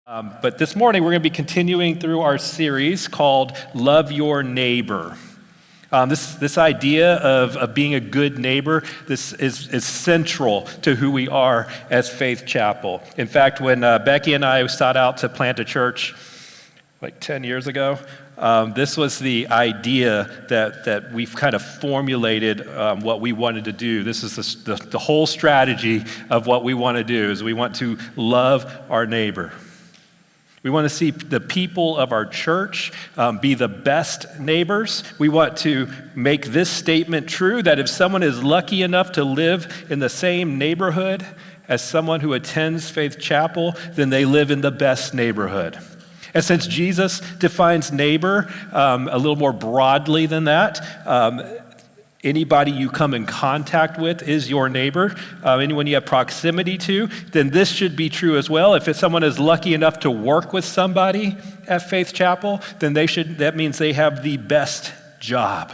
But this morning, we're going to be continuing through our series called Love Your Neighbor. This idea of being a good neighbor, this is central to who we are as Faith Chapel. In fact, when Becky and I set out to plant a church like 10 years ago, this was the idea that we've kind of formulated what we wanted to do. This is the whole strategy of what we want to do, is we want to love our neighbor. We want to see the people of our church be the best neighbors. We want to make this statement true, that if someone is lucky enough to live in the same neighborhood as someone who attends Faith Chapel, then they live in the best neighborhood. And since Jesus defines neighbor a little more broadly than that, anybody you come in contact with is your neighbor. Anyone you have proximity to, then this should be true as well. If someone is lucky enough to work with somebody at Faith Chapel, then that means they have the best job.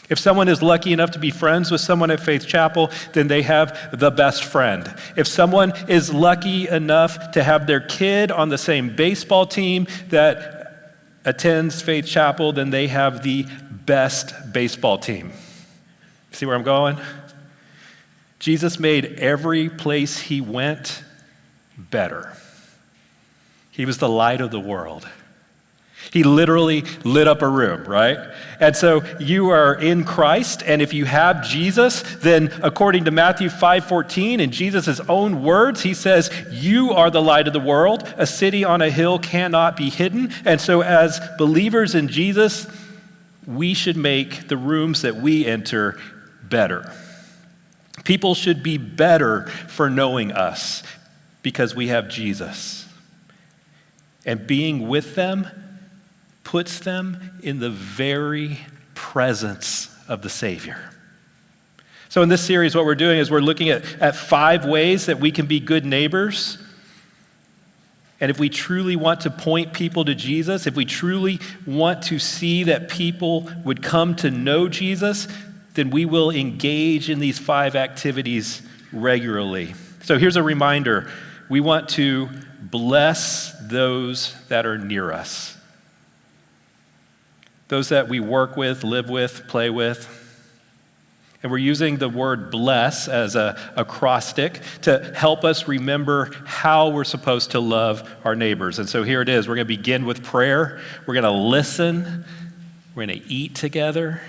If someone is lucky enough to be friends with someone at Faith Chapel, then they have the best friend. If someone is lucky enough to have their kid on the same baseball team that attends Faith Chapel, then they have the best baseball team. See where I'm going? Jesus made every place he went better. He was the light of the world. He literally lit up a room, right? And so you are in Christ, and if you have Jesus, then according to Matthew 5:14, in Jesus' own words, he says, "You are the light of the world. A city on a hill cannot be hidden." And so as believers in Jesus, we should make the rooms that we enter better. People should be better for knowing us because we have Jesus. And being with them puts them in the very presence of the Savior. So in this series, what we're doing is we're looking at 5 ways that we can be good neighbors. And if we truly want to point people to Jesus, if we truly want to see that people would come to know Jesus, then we will engage in these 5 activities regularly. So here's a reminder. We want to bless those that are near us. Those that we work with, live with, play with. And we're using the word bless as an acrostic to help us remember how we're supposed to love our neighbors. And so here it is. We're going to begin with prayer. We're going to listen. We're going to eat together.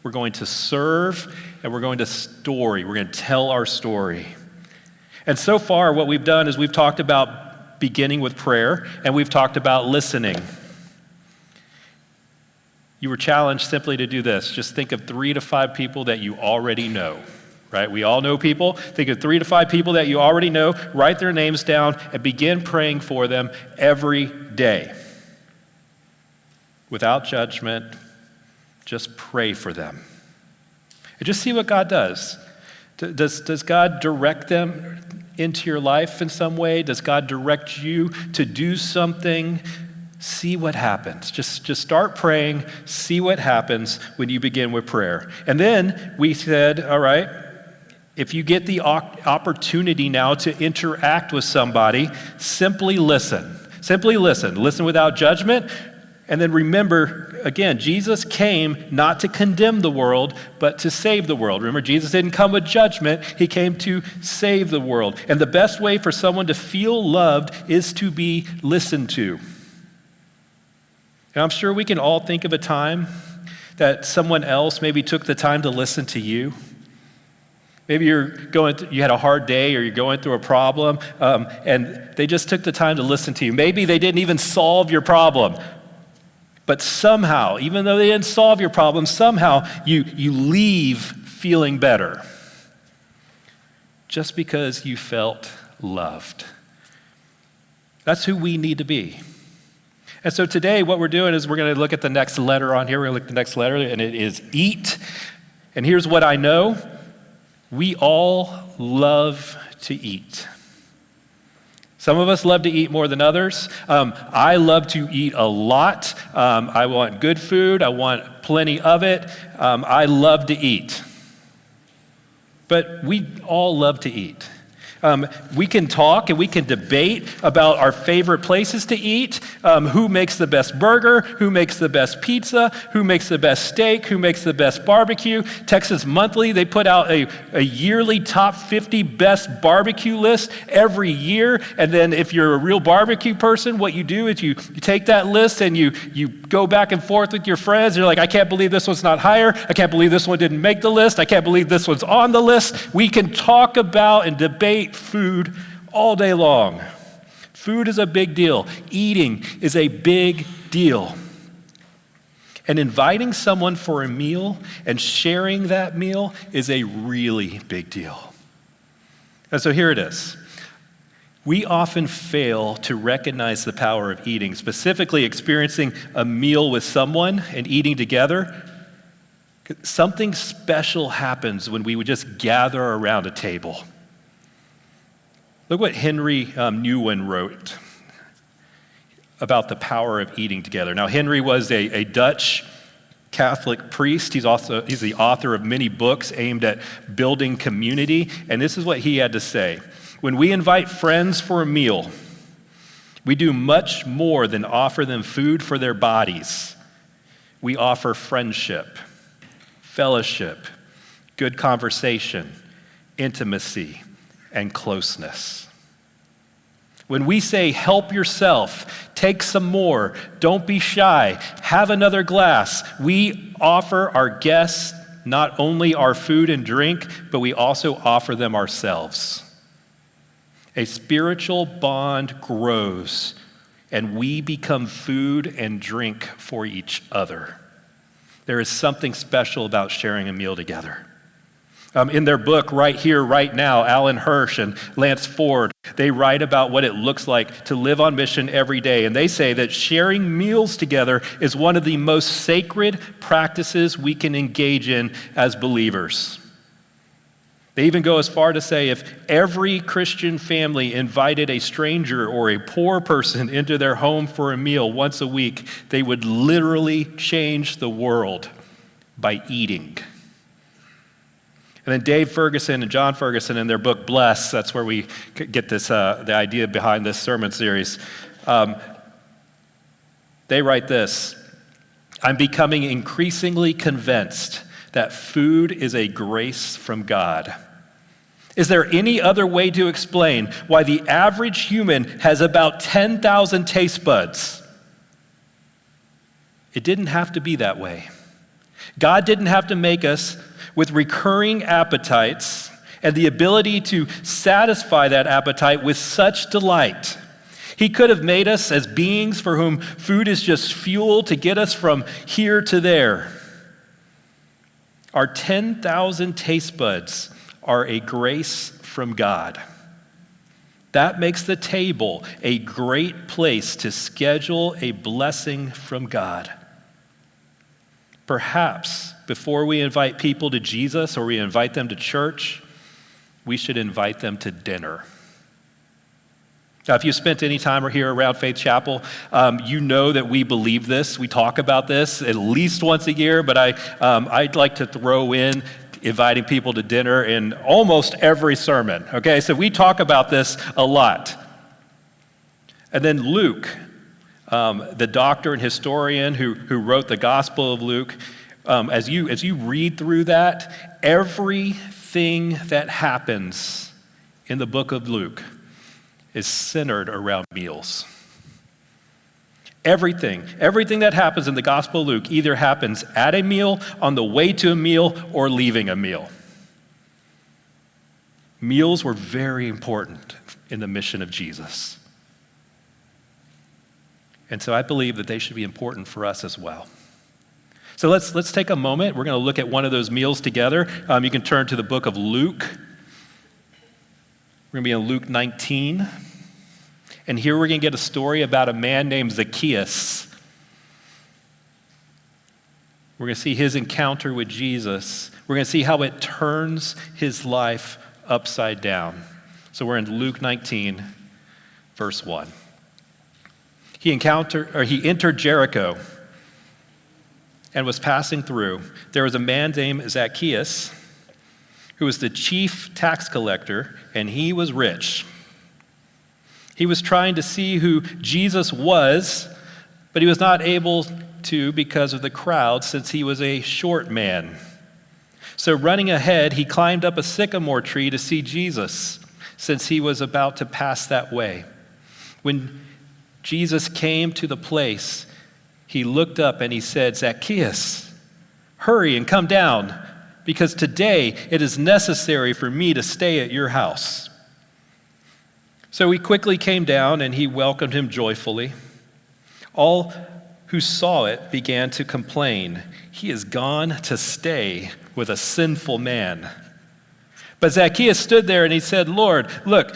We're going to serve. And we're going to story. We're going to tell our story. And so far, what we've done is we've talked about beginning with prayer, and we've talked about listening. You were challenged simply to do this. Just think of 3 to 5 people that you already know, right? We all know people. Think of 3 to 5 people that you already know, write their names down, and begin praying for them every day. Without judgment, just pray for them. And just see what God does. Does God direct them into your life in some way? Does God direct you to do something? See what happens. Just start praying, see what happens when you begin with prayer. And then we said, all right, if you get the opportunity now to interact with somebody, simply listen. Simply listen. Listen without judgment. And then remember, again, Jesus came not to condemn the world, but to save the world. Remember, Jesus didn't come with judgment. He came to save the world. And the best way for someone to feel loved is to be listened to. And I'm sure we can all think of a time that someone else maybe took the time to listen to you. Maybe you had a hard day, or you're going through a problem, and they just took the time to listen to you. Maybe they didn't even solve your problem. But somehow, even though they didn't solve your problem, somehow you leave feeling better. Just because you felt loved. That's who we need to be. And so today what we're doing is we're going to look at the next letter on here. We're going to look at the next letter, and it is eat. And here's what I know. We all love to eat. Some of us love to eat more than others. I love to eat a lot. I want good food. I want plenty of it. I love to eat. But we all love to eat. We can talk and we can debate about our favorite places to eat, who makes the best burger, who makes the best pizza, who makes the best steak, who makes the best barbecue. Texas Monthly, they put out a yearly top 50 best barbecue list every year. And then if you're a real barbecue person, what you do is you take that list and you go back and forth with your friends. You're like, I can't believe this one's not higher. I can't believe this one didn't make the list. I can't believe this one's on the list. We can talk about and debate food all day long. Food is a big deal. Eating is a big deal. And inviting someone for a meal and sharing that meal is a really big deal. And so here it is. We often fail to recognize the power of eating, specifically experiencing a meal with someone and eating together. Something special happens when we would just gather around a table. Look what Henry Nouwen wrote about the power of eating together. Now, Henry was a Dutch Catholic priest. He's the author of many books aimed at building community. And this is what he had to say. When we invite friends for a meal, we do much more than offer them food for their bodies. We offer friendship, fellowship, good conversation, intimacy, and closeness. When we say, help yourself, take some more, don't be shy, have another glass, we offer our guests not only our food and drink, but we also offer them ourselves. A spiritual bond grows, and we become food and drink for each other. There is something special about sharing a meal together. In their book, Right Here, Right Now, Alan Hirsch and Lance Ford, they write about what it looks like to live on mission every day. And they say that sharing meals together is one of the most sacred practices we can engage in as believers. They even go as far to say if every Christian family invited a stranger or a poor person into their home for a meal once a week, they would literally change the world by eating. And then Dave Ferguson and John Ferguson in their book, Bless, that's where we get this the idea behind this sermon series. They write this: I'm becoming increasingly convinced that food is a grace from God. Is there any other way to explain why the average human has about 10,000 taste buds? It didn't have to be that way. God didn't have to make us with recurring appetites and the ability to satisfy that appetite with such delight. He could have made us as beings for whom food is just fuel to get us from here to there. Our 10,000 taste buds are a grace from God. That makes the table a great place to schedule a blessing from God. Perhaps before we invite people to Jesus or we invite them to church, we should invite them to dinner. Now, if you spent any time here around Faith Chapel, you know that we believe this. We talk about this at least once a year, but I'd like to throw in inviting people to dinner in almost every sermon, okay? So we talk about this a lot. And then Luke, the doctor and historian who wrote the Gospel of Luke, as you read through that, everything that happens in the book of Luke is centered around meals. Everything that happens in the Gospel of Luke either happens at a meal, on the way to a meal, or leaving a meal. Meals were very important in the mission of Jesus. And so I believe that they should be important for us as well. So let's take a moment. We're going to look at one of those meals together. You can turn to the book of Luke. We're going to be in Luke 19. And here we're going to get a story about a man named Zacchaeus. We're going to see his encounter with Jesus. We're going to see how it turns his life upside down. So we're in Luke 19, verse 1. He entered Jericho and was passing through. There was a man named Zacchaeus who was the chief tax collector, and he was rich. He was trying to see who Jesus was, but he was not able to because of the crowd, since he was a short man. So running ahead, he climbed up a sycamore tree to see Jesus, since he was about to pass that way. When Jesus came to the place, he looked up and he said, "Zacchaeus, hurry and come down, because today it is necessary for me to stay at your house." So he quickly came down and he welcomed him joyfully. All who saw it began to complain, "He is gone to stay with a sinful man." But Zacchaeus stood there and he said, "Lord, look,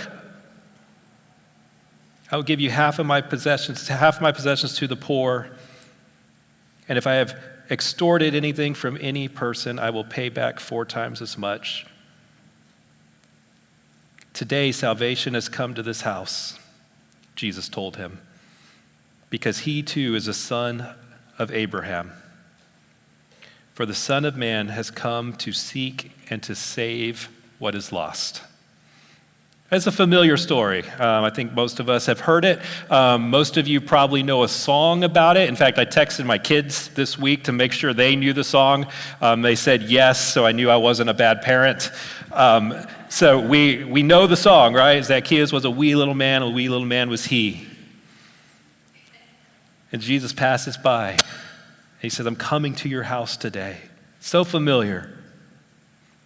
I will give you half my possessions to the poor. And if I have extorted anything from any person, I will pay back 4 times as much. Today, salvation has come to this house," Jesus told him, "because he too is a son of Abraham. For the Son of Man has come to seek and to save what is lost." It's a familiar story. I think most of us have heard it. Most of you probably know a song about it. In fact, I texted my kids this week to make sure they knew the song. They said yes, so I knew I wasn't a bad parent. So we know the song, right? Zacchaeus was a wee little man was he. And Jesus passes by. He says, "I'm coming to your house today." So familiar.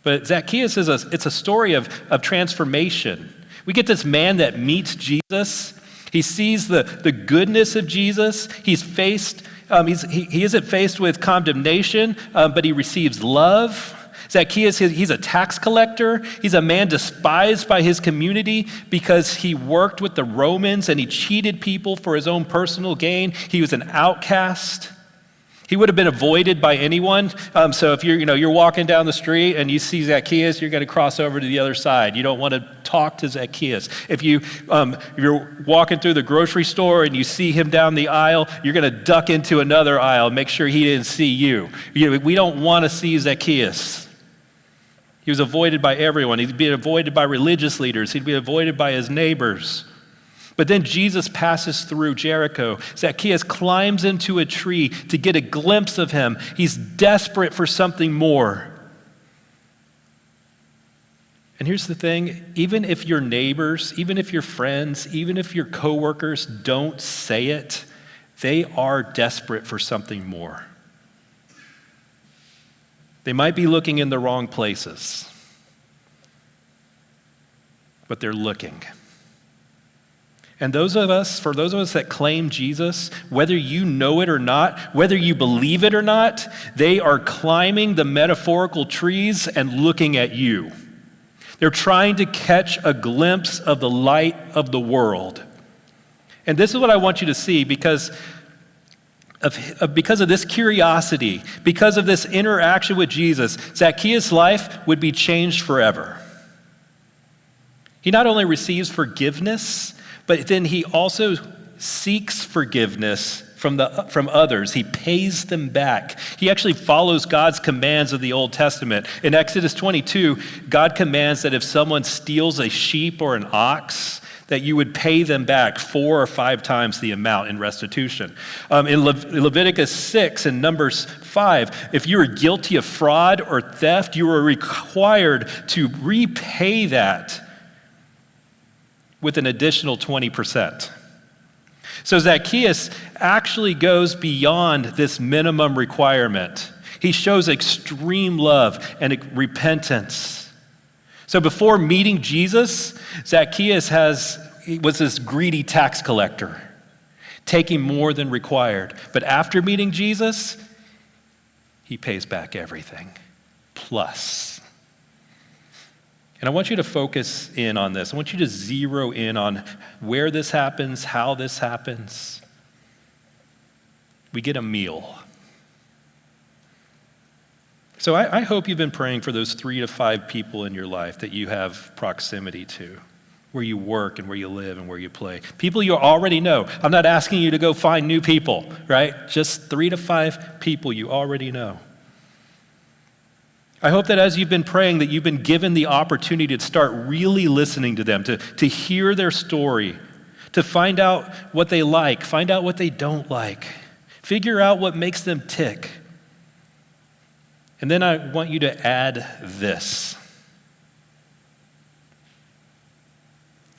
But Zacchaeus it's a story of transformation. We get this man that meets Jesus. He sees the goodness of Jesus. He isn't faced with condemnation, but he receives love. Zacchaeus, he's a tax collector. He's a man despised by his community because he worked with the Romans and he cheated people for his own personal gain. He was an outcast. He would have been avoided by anyone. So if you're walking down the street and you see Zacchaeus, you're going to cross over to the other side. You don't want to talk to Zacchaeus. If you're walking through the grocery store and you see him down the aisle, you're going to duck into another aisle, make sure he didn't see you. We don't want to see Zacchaeus. He was avoided by everyone. He'd be avoided by religious leaders. He'd be avoided by his neighbors. But then Jesus passes through Jericho. Zacchaeus climbs into a tree to get a glimpse of him. He's desperate for something more. And here's the thing, even if your neighbors, even if your friends, even if your coworkers don't say it, they are desperate for something more. They might be looking in the wrong places, but they're looking. And for those of us that claim Jesus, whether you know it or not, whether you believe it or not, they are climbing the metaphorical trees and looking at you. They're trying to catch a glimpse of the light of the world. And this is what I want you to see because of this curiosity, because of this interaction with Jesus, Zacchaeus' life would be changed forever. He not only receives forgiveness, but then he also seeks forgiveness from others. He pays them back. He actually follows God's commands of the Old Testament. In Exodus 22, God commands that if someone steals a sheep or an ox, that you would pay them back 4 or 5 times the amount in restitution. In Leviticus 6 and Numbers 5, if you were guilty of fraud or theft, you were required to repay that with an additional 20%. So Zacchaeus actually goes beyond this minimum requirement. He shows extreme love and repentance. So before meeting Jesus, Zacchaeus was this greedy tax collector, taking more than required. But after meeting Jesus, he pays back everything, plus. And I want you to focus in on this. I want you to zero in on where this happens, how this happens. We get a meal. So I hope you've been praying for those 3 to 5 people in your life that you have proximity to, where you work and where you live and where you play. People you already know. I'm not asking you to go find new people, right? Just 3 to 5 people you already know. I hope that as you've been praying that you've been given the opportunity to start really listening to them, to hear their story, to find out what they like, find out what they don't like, figure out what makes them tick. And then I want you to add this.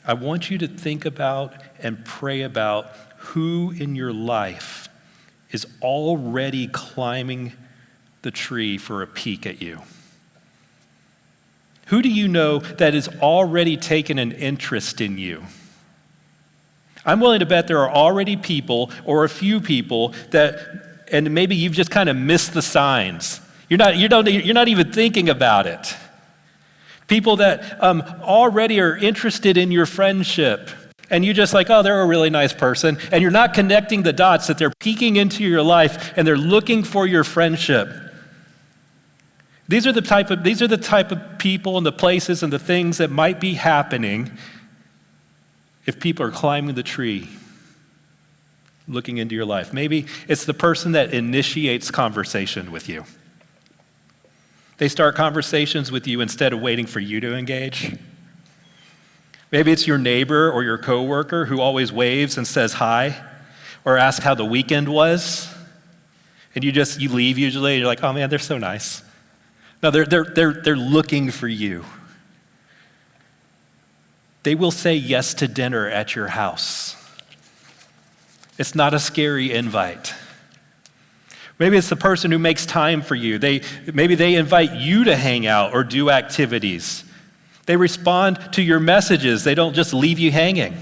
I want you to think about and pray about who in your life is already climbing the tree for a peek at you. Who do you know that has already taken an interest in you? I'm willing to bet there are already people or a few people that, and maybe you've just kind of missed the signs. You're not even thinking about it. People that already are interested in your friendship, and you just like, oh, they're a really nice person, and you're not connecting the dots that they're peeking into your life and they're looking for your friendship. These are the type of people and the places and the things that might be happening if people are climbing the tree, looking into your life. Maybe it's the person that initiates conversation with you. They start conversations with you instead of waiting for you to engage. Maybe it's your neighbor or your coworker who always waves and says hi or asks how the weekend was. And you leave usually, and you're like, oh man, they're so nice. No, they're looking for you. They will say yes to dinner at your house. It's not a scary invite. Maybe it's the person who makes time for you. Maybe they invite you to hang out or do activities. They respond to your messages. They don't just leave you hanging.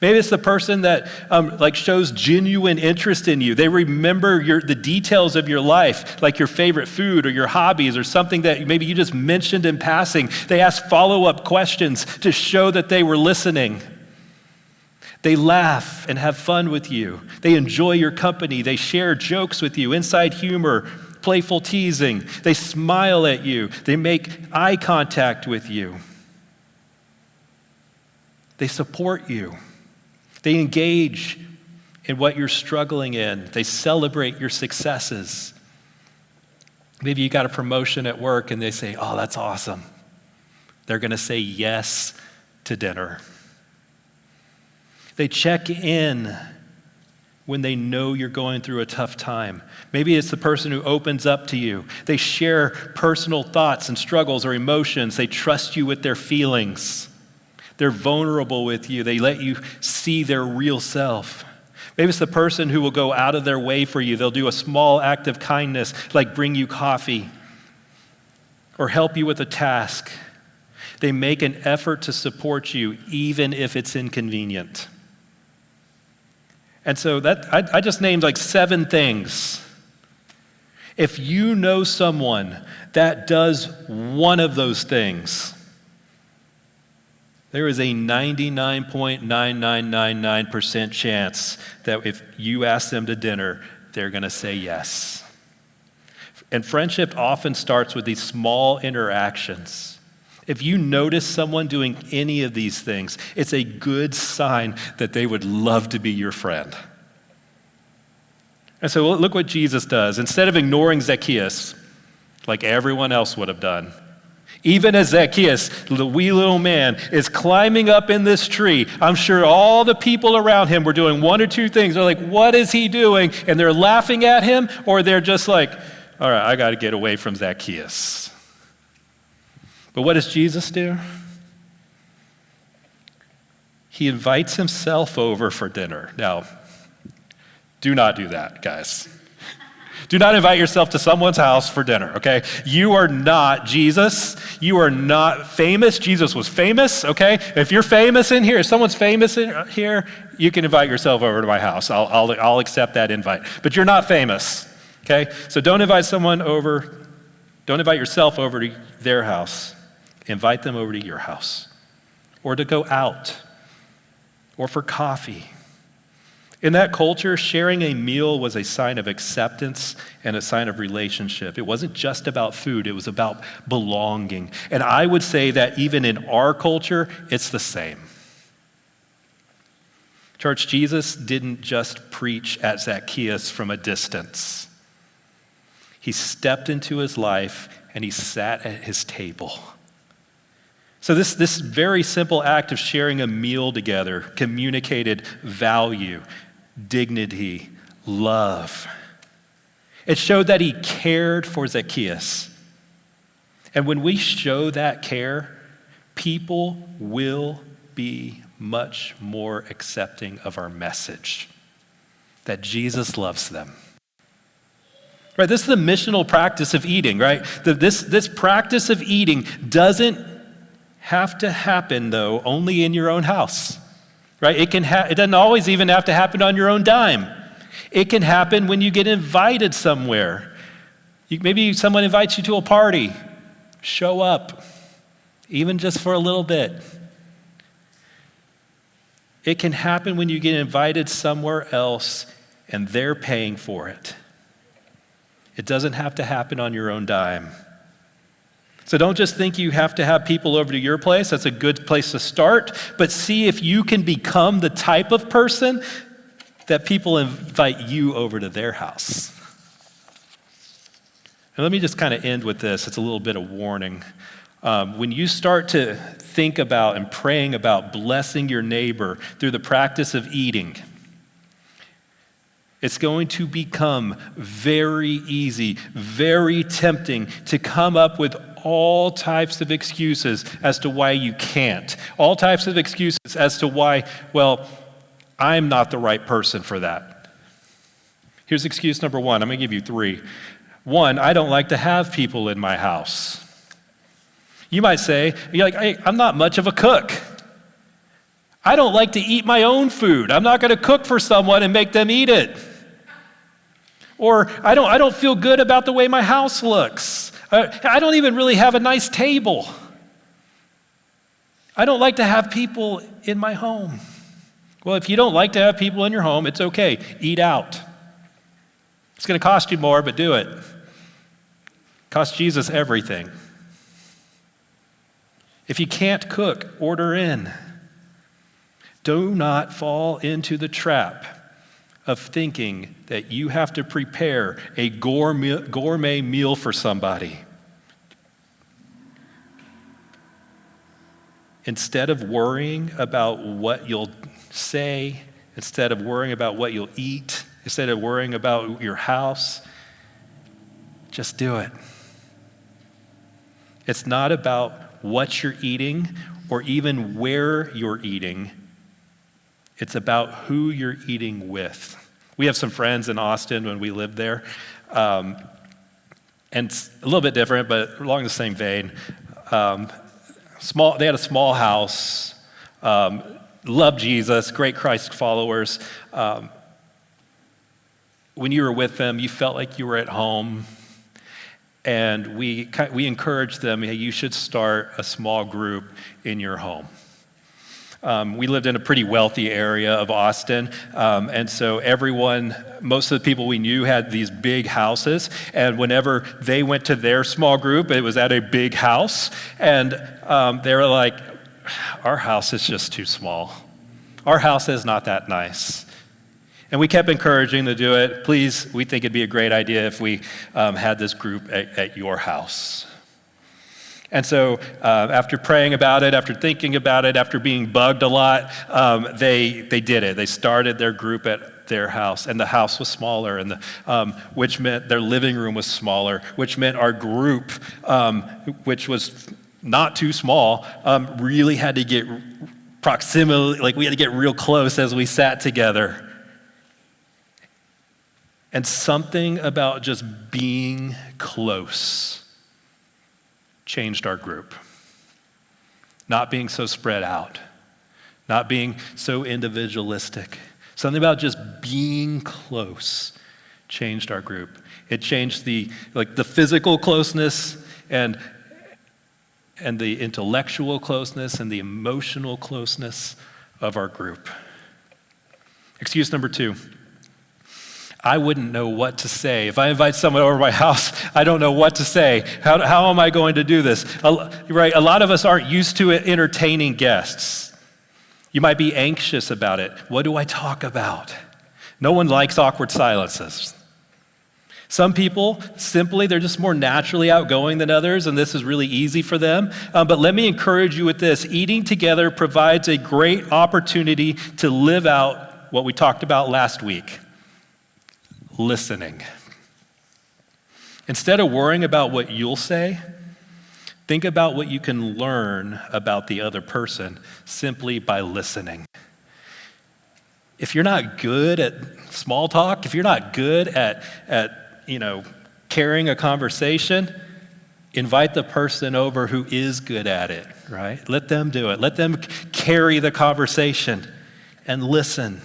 Maybe it's the person that shows genuine interest in you. They remember the details of your life, like your favorite food or your hobbies or something that maybe you just mentioned in passing. They ask follow-up questions to show that they were listening. They laugh and have fun with you. They enjoy your company. They share jokes with you, inside humor, playful teasing. They smile at you. They make eye contact with you. They support you. They engage in what you're struggling in. They celebrate your successes. Maybe you got a promotion at work and they say, oh, that's awesome. They're going to say yes to dinner. They check in when they know you're going through a tough time. Maybe it's the person who opens up to you. They share personal thoughts and struggles or emotions. They trust you with their feelings. They're vulnerable with you. They let you see their real self. Maybe it's the person who will go out of their way for you. They'll do a small act of kindness, like bring you coffee or help you with a task. They make an effort to support you, even if it's inconvenient. And so I just named like 7 things. If you know someone that does one of those things, there is a 99.9999% chance that if you ask them to dinner, they're going to say yes. And friendship often starts with these small interactions. If you notice someone doing any of these things, it's a good sign that they would love to be your friend. And so look what Jesus does. Instead of ignoring Zacchaeus, like everyone else would have done, even as Zacchaeus, the wee little man, is climbing up in this tree, I'm sure all the people around him were doing one or two things. They're like, what is he doing? And they're laughing at him, or they're just like, all right, I got to get away from Zacchaeus. But what does Jesus do? He invites himself over for dinner. Now, do not do that, guys. Do not invite yourself to someone's house for dinner, okay? You are not Jesus. You are not famous. Jesus was famous, okay? If you're famous in here, if someone's famous in here, you can invite yourself over to my house. I'll accept that invite. But you're not famous, okay? So don't invite someone over. Don't invite yourself over to their house. Invite them over to your house, or to go out, or for coffee. In that culture, sharing a meal was a sign of acceptance and a sign of relationship. It wasn't just about food, it was about belonging. And I would say that even in our culture, it's the same. Church, Jesus didn't just preach at Zacchaeus from a distance. He stepped into his life and he sat at his table. So this very simple act of sharing a meal together communicated value, dignity, love. It showed that he cared for Zacchaeus. And when we show that care, people will be much more accepting of our message that Jesus loves them. Right, this is the missional practice of eating, right? This practice of eating doesn't have to happen, though, only in your own house, right? It doesn't always even have to happen on your own dime. It can happen when you get invited somewhere. Maybe someone invites you to a party. Show up, even just for a little bit. It can happen when you get invited somewhere else and they're paying for it. It doesn't have to happen on your own dime. So don't just think you have to have people over to your place. That's a good place to start. But see if you can become the type of person that people invite you over to their house. And let me just kind of end with this. It's a little bit of warning. When you start to think about and praying about blessing your neighbor through the practice of eating, it's going to become very easy, very tempting to come up with all types of excuses as to why you can't. All types of excuses as to why, well, I'm not the right person for that. Here's excuse number one. I'm going to give you three. One, I don't like to have people in my house. You might say, you're like, hey, I'm not much of a cook. I don't like to eat my own food. I'm not going to cook for someone and make them eat it. Or I don't feel good about the way my house looks. I don't even really have a nice table. I don't like to have people in my home. Well, if you don't like to have people in your home, it's okay. Eat out. It's going to cost you more, but do it. Cost Jesus everything. If you can't cook, order in. Do not fall into the trap of thinking that you have to prepare a gourmet meal for somebody. Instead of worrying about what you'll say, instead of worrying about what you'll eat, instead of worrying about your house, just do it. It's not about what you're eating or even where you're eating. It's about who you're eating with. We have some friends in Austin when we lived there, and it's a little bit different, but along the same vein. They had a small house, loved Jesus, great Christ followers. When you were with them, you felt like you were at home, and we encouraged them, hey, you should start a small group in your home. We lived in a pretty wealthy area of Austin, and so most of the people we knew had these big houses, and whenever they went to their small group, it was at a big house, and they were like, our house is just too small. Our house is not that nice. And we kept encouraging them to do it. Please, we think it'd be a great idea if we had this group at your house. And so after praying about it, after thinking about it, after being bugged a lot, they did it. They started their group at their house, and the house was smaller, and which meant their living room was smaller, which meant our group, which was not too small, really had to get proximity, like we had to get real close as we sat together. And something about just being close changed our group. Not being so spread out, not being so individualistic. Something about just being close changed our group. It changed the physical closeness and the intellectual closeness and the emotional closeness of our group. Excuse number 2. I wouldn't know what to say. If I invite someone over to my house, I don't know what to say. How am I going to do this? Right? A lot of us aren't used to entertaining guests. You might be anxious about it. What do I talk about? No one likes awkward silences. Some people, simply, they're just more naturally outgoing than others, and this is really easy for them. But let me encourage you with this. Eating together provides a great opportunity to live out what we talked about last week, listening. Instead of worrying about what you'll say, think about what you can learn about the other person simply by listening. If you're not good at small talk, if you're not good at carrying a conversation, invite the person over who is good at it, right? Let them do it. Let them carry the conversation and listen.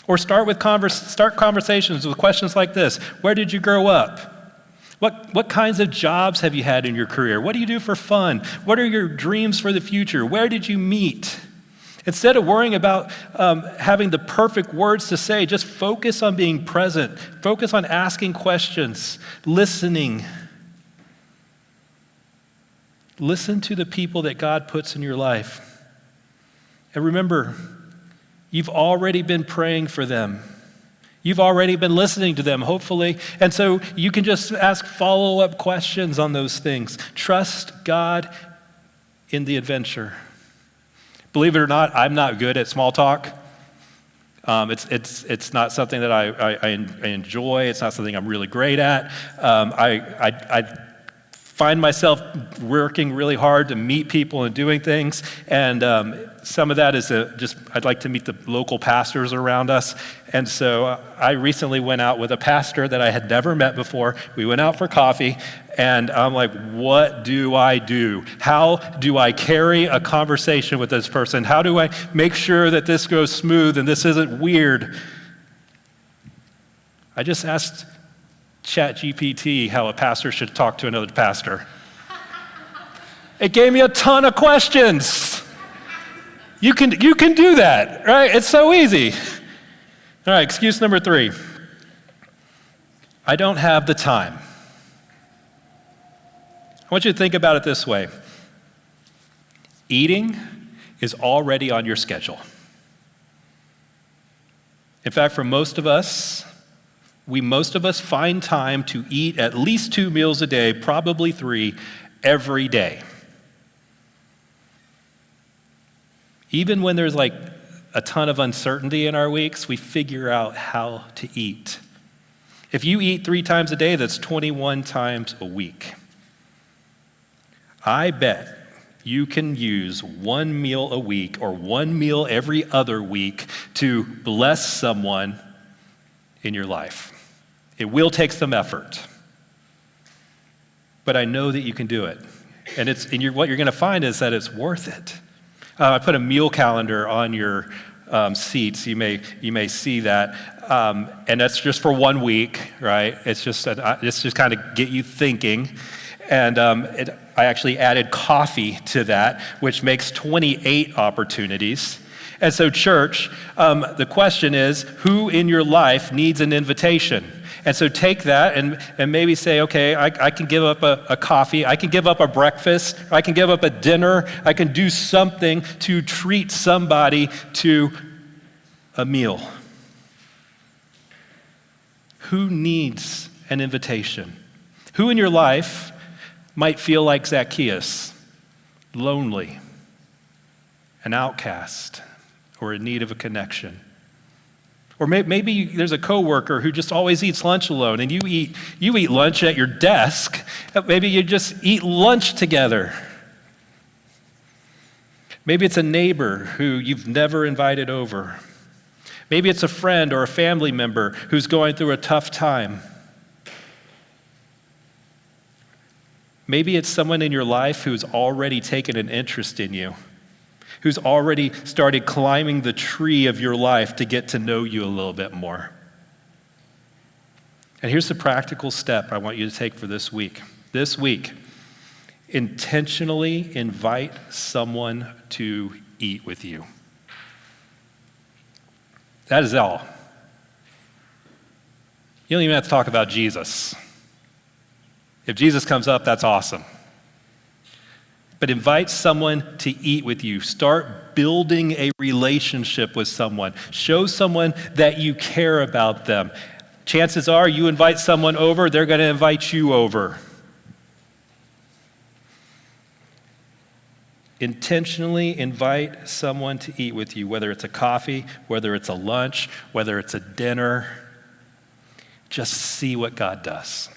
Or start conversations with questions like this. Where did you grow up? What kinds of jobs have you had in your career? What do you do for fun? What are your dreams for the future? Where did you meet? Instead of worrying about having the perfect words to say, just focus on being present. Focus on asking questions, listening. Listen to the people that God puts in your life. And remember, you've already been praying for them. You've already been listening to them, hopefully. And so you can just ask follow-up questions on those things. Trust God in the adventure. Believe it or not, I'm not good at small talk. It's not something that I enjoy. It's not something I'm really great at. I find myself working really hard to meet people and doing things. And some of that is I'd like to meet the local pastors around us. And so I recently went out with a pastor that I had never met before. We went out for coffee, and I'm like, what do I do? How do I carry a conversation with this person? How do I make sure that this goes smooth and this isn't weird? I just asked ChatGPT how a pastor should talk to another pastor. It gave me a ton of questions. You can do that, right? It's so easy. All right, excuse number 3. I don't have the time. I want you to think about it this way. Eating is already on your schedule. In fact, for most of us find time to eat at least 2 meals a day, probably 3, every day. Even when there's like a ton of uncertainty in our weeks, we figure out how to eat. If you eat 3 times a day, that's 21 times a week. I bet you can use 1 meal a week or 1 meal every other week to bless someone in your life. It will take some effort, but I know that you can do it. And what you're going to find is that it's worth it. I put a meal calendar on your seats. You may see that, and that's just for 1 week, right? It's just kind of get you thinking. And I actually added coffee to that, which makes 28 opportunities. And so, church, the question is, who in your life needs an invitation? And so take that and maybe say, okay, I can give up a coffee, I can give up a breakfast, I can give up a dinner, I can do something to treat somebody to a meal. Who needs an invitation? Who in your life might feel like Zacchaeus, lonely, an outcast, or in need of a connection? Or maybe there's a coworker who just always eats lunch alone, and you eat lunch at your desk. Maybe you just eat lunch together. Maybe it's a neighbor who you've never invited over. Maybe it's a friend or a family member who's going through a tough time. Maybe it's someone in your life who's already taken an interest in you, who's already started climbing the tree of your life to get to know you a little bit more. And here's the practical step I want you to take for this week. This week, intentionally invite someone to eat with you. That is all. You don't even have to talk about Jesus. If Jesus comes up, that's awesome. But invite someone to eat with you. Start building a relationship with someone. Show someone that you care about them. Chances are you invite someone over, they're going to invite you over. Intentionally invite someone to eat with you, whether it's a coffee, whether it's a lunch, whether it's a dinner. Just see what God does.